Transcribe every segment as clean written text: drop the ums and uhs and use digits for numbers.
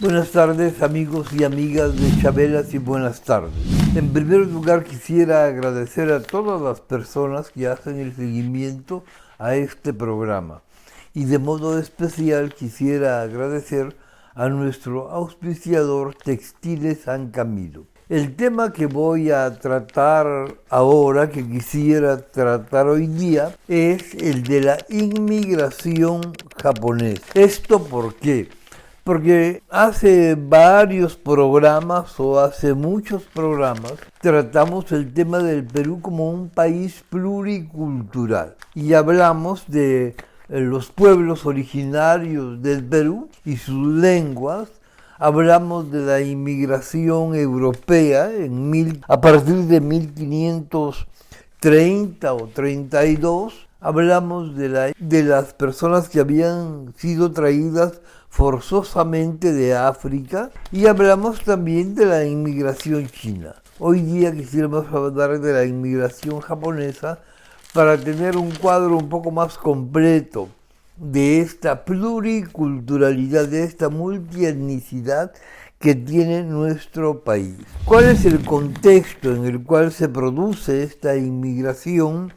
Buenas tardes, amigos y amigas de Chabelas, y buenas tardes. En primer lugar, quisiera agradecer a todas las personas que hacen el seguimiento a este programa. Y de modo especial quisiera agradecer a nuestro auspiciador Textiles San Camilo. El tema que voy a tratar ahora, que quisiera tratar hoy día, es el de la inmigración japonesa. ¿Esto por qué? Porque hace varios programas o hace muchos programas tratamos el tema del Perú como un país pluricultural y hablamos de los pueblos originarios del Perú y sus lenguas. Hablamos de la inmigración europea a partir de 1530 o 32. Hablamos de las personas que habían sido traídas forzosamente de África y hablamos también de la inmigración china. Hoy día quisiéramos hablar de la inmigración japonesa para tener un cuadro un poco más completo de esta pluriculturalidad, de esta multietnicidad que tiene nuestro país. ¿Cuál es el contexto en el cual se produce esta inmigración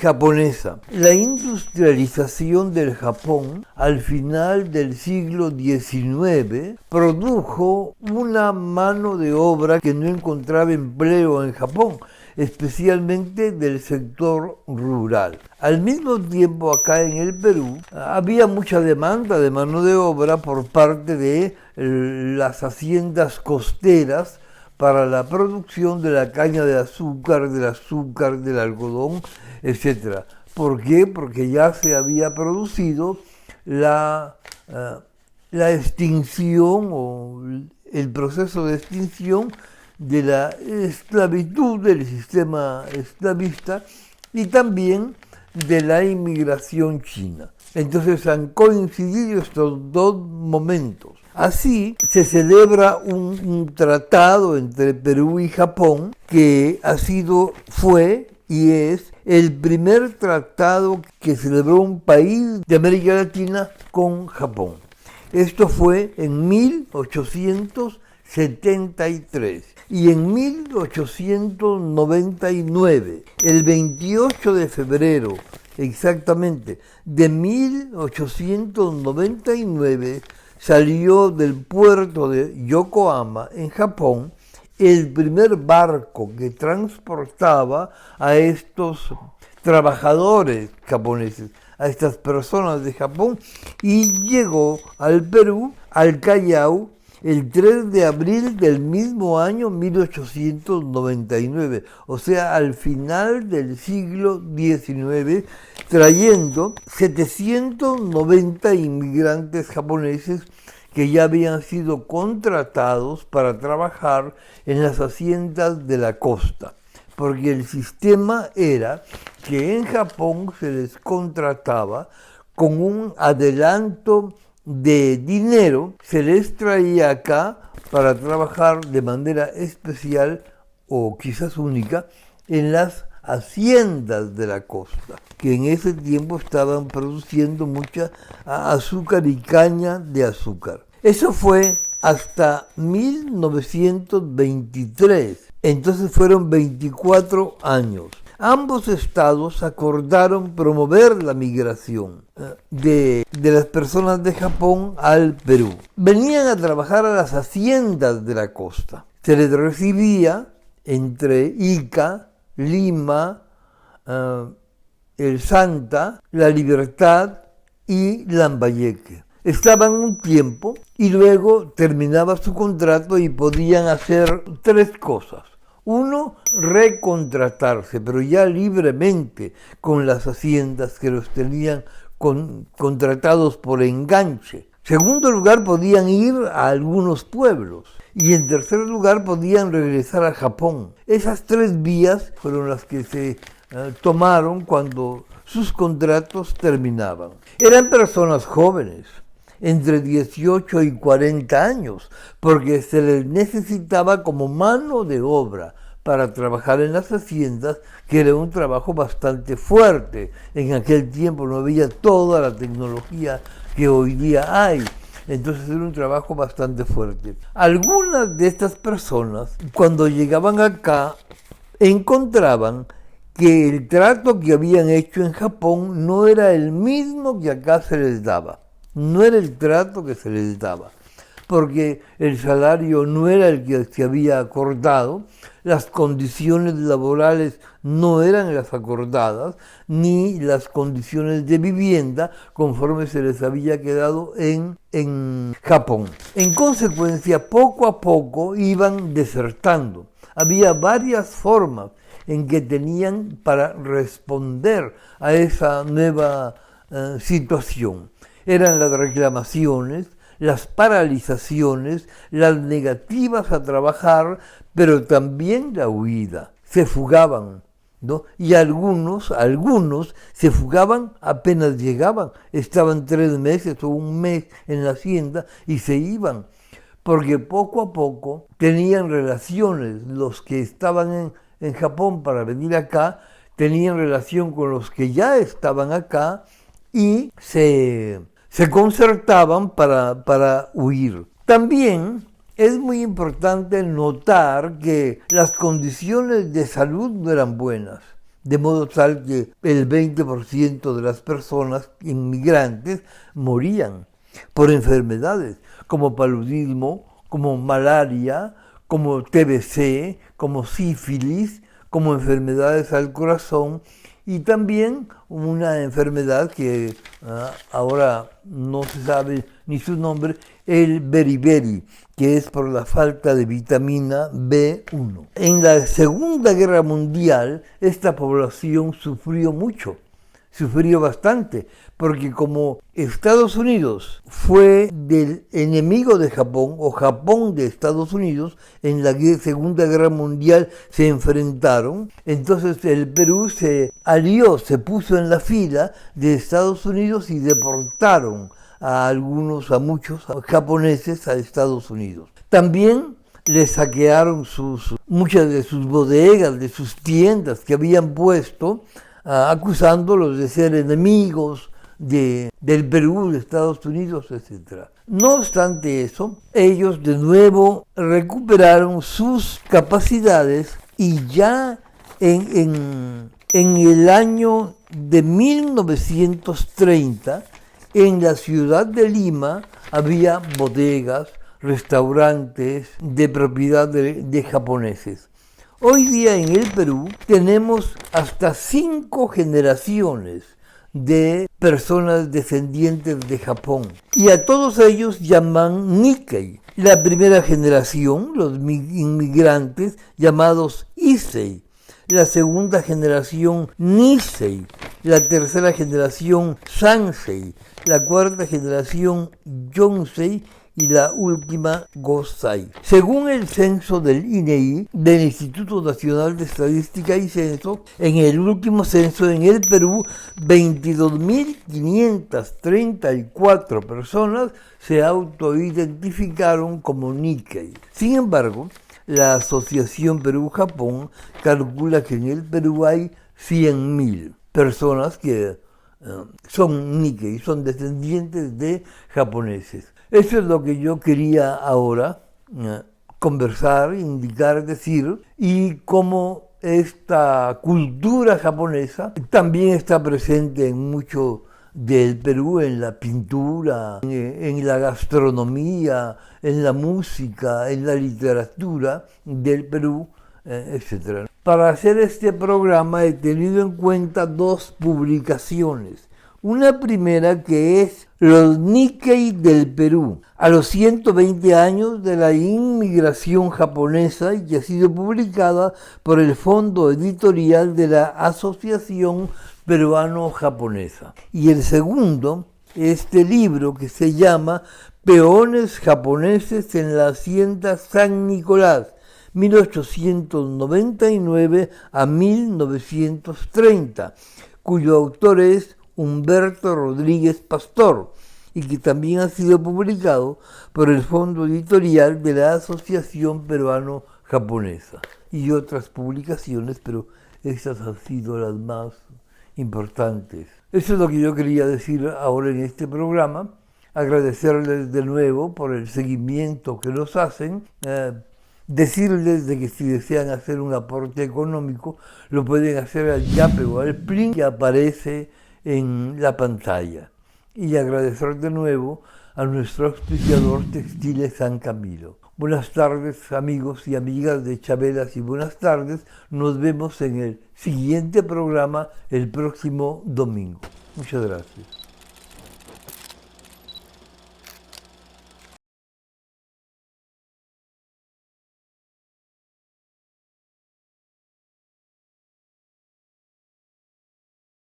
japonesa? La industrialización del Japón al final del siglo XIX produjo una mano de obra que no encontraba empleo en Japón, especialmente del sector rural. Al mismo tiempo, acá en el Perú había mucha demanda de mano de obra por parte de las haciendas costeras para la producción de la caña de azúcar, del algodón, etc. ¿Por qué? Porque ya se había producido la extinción o el proceso de extinción de la esclavitud, del sistema esclavista y también de la inmigración china. Entonces han coincidido estos dos momentos. Así se celebra un tratado entre Perú y Japón que fue y es el primer tratado que celebró un país de América Latina con Japón. Esto fue en 1873. Y en 1899, el 28 de febrero exactamente de 1899, salió del puerto de Yokohama, en Japón, el primer barco que transportaba a estos trabajadores japoneses, a estas personas de Japón, y llegó al Perú, al Callao, el 3 de abril del mismo año 1899, o sea, al final del siglo XIX, trayendo 790 inmigrantes japoneses que ya habían sido contratados para trabajar en las haciendas de la costa, porque el sistema era que en Japón se les contrataba con un adelanto de dinero, se les traía acá para trabajar de manera especial o quizás única en las haciendas de la costa, que en ese tiempo estaban produciendo mucha azúcar y caña de azúcar. Eso fue hasta 1923, entonces fueron 24 años. Ambos estados acordaron promover la migración de las personas de Japón al Perú. Venían a trabajar a las haciendas de la costa. Se les recibía entre Ica, Lima, El Santa, La Libertad y Lambayeque. Estaban un tiempo y luego terminaba su contrato y podían hacer tres cosas. Uno, recontratarse, pero ya libremente con las haciendas que los tenían contratados por enganche. Segundo lugar, podían ir a algunos pueblos. Y en tercer lugar, podían regresar a Japón. Esas tres vías fueron las que se tomaron cuando sus contratos terminaban. Eran personas jóvenes, entre 18 y 40 años, porque se les necesitaba como mano de obra para trabajar en las haciendas, que era un trabajo bastante fuerte. En aquel tiempo no había toda la tecnología que hoy día hay. Entonces era un trabajo bastante fuerte. Algunas de estas personas, cuando llegaban acá, encontraban que el trato que habían hecho en Japón no era el mismo que acá se les daba. No era el trato que se les daba, porque el salario no era el que se había acordado, las condiciones laborales no eran las acordadas, ni las condiciones de vivienda conforme se les había quedado en Japón. En consecuencia, poco a poco iban desertando. Había varias formas en que tenían para responder a esa nueva situación. Eran las reclamaciones, las paralizaciones, las negativas a trabajar, pero también la huida. Se fugaban, ¿no? Y algunos se fugaban apenas llegaban. Estaban 3 meses o 1 mes en la hacienda y se iban, porque poco a poco tenían relaciones. Los que estaban en Japón para venir acá tenían relación con los que ya estaban acá y se concertaban para huir. También es muy importante notar que las condiciones de salud no eran buenas, de modo tal que el 20% de las personas inmigrantes morían por enfermedades como paludismo, como malaria, como TBC, como sífilis, como enfermedades al corazón, y también una enfermedad que ahora no se sabe ni su nombre, el beriberi, que es por la falta de vitamina B1. En la Segunda Guerra Mundial, esta población sufrió mucho, sufrió bastante, porque como Estados Unidos fue del enemigo de Japón, o Japón de Estados Unidos, en la Segunda Guerra Mundial se enfrentaron, entonces el Perú se alió, se puso en la fila de Estados Unidos y deportaron a muchos japoneses a Estados Unidos. También les saquearon muchas de sus bodegas, de sus tiendas que habían puesto, acusándolos de ser enemigos del Perú, de Estados Unidos, etc. No obstante eso, ellos de nuevo recuperaron sus capacidades y ya en el año de 1930, en la ciudad de Lima había bodegas, restaurantes de propiedad de japoneses. Hoy día en el Perú tenemos hasta 5 generaciones de personas descendientes de Japón y a todos ellos llaman Nikkei. La primera generación, los inmigrantes llamados Issei, la segunda generación Nisei, la tercera generación Sansei, la cuarta generación Yonsei y la última Gosai. Según el censo del INEI, del Instituto Nacional de Estadística y Censo, en el último censo en el Perú, 22.534 personas se autoidentificaron como Nikkei. Sin embargo, la Asociación Perú-Japón calcula que en el Perú hay 100.000 personas que son Nikkei, son descendientes de japoneses. Eso es lo que yo quería ahora conversar, indicar, decir, y cómo esta cultura japonesa también está presente en mucho del Perú, en la pintura, en la gastronomía, en la música, en la literatura del Perú, etc. Para hacer este programa he tenido en cuenta 2 publicaciones. Una primera que es Los Nikkei del Perú, a los 120 años de la inmigración japonesa, y que ha sido publicada por el Fondo Editorial de la Asociación Peruano-Japonesa. Y el segundo, este libro que se llama Peones japoneses en la Hacienda San Nicolás, 1899 a 1930, cuyo autor es Humberto Rodríguez Pastor, y que también ha sido publicado por el Fondo Editorial de la Asociación Peruano-Japonesa, y otras publicaciones, pero estas han sido las más importantes. Eso es lo que yo quería decir ahora en este programa. agradecerles de nuevo por el seguimiento que nos hacen, decirles de que si desean hacer un aporte económico, lo pueden hacer al YAPE o al PLIN que aparece en la pantalla. Y agradecer de nuevo a nuestro auspiciador Textiles San Camilo. Buenas tardes, amigos y amigas de Chabelas y buenas tardes. Nos vemos en el siguiente programa el próximo domingo. Muchas gracias.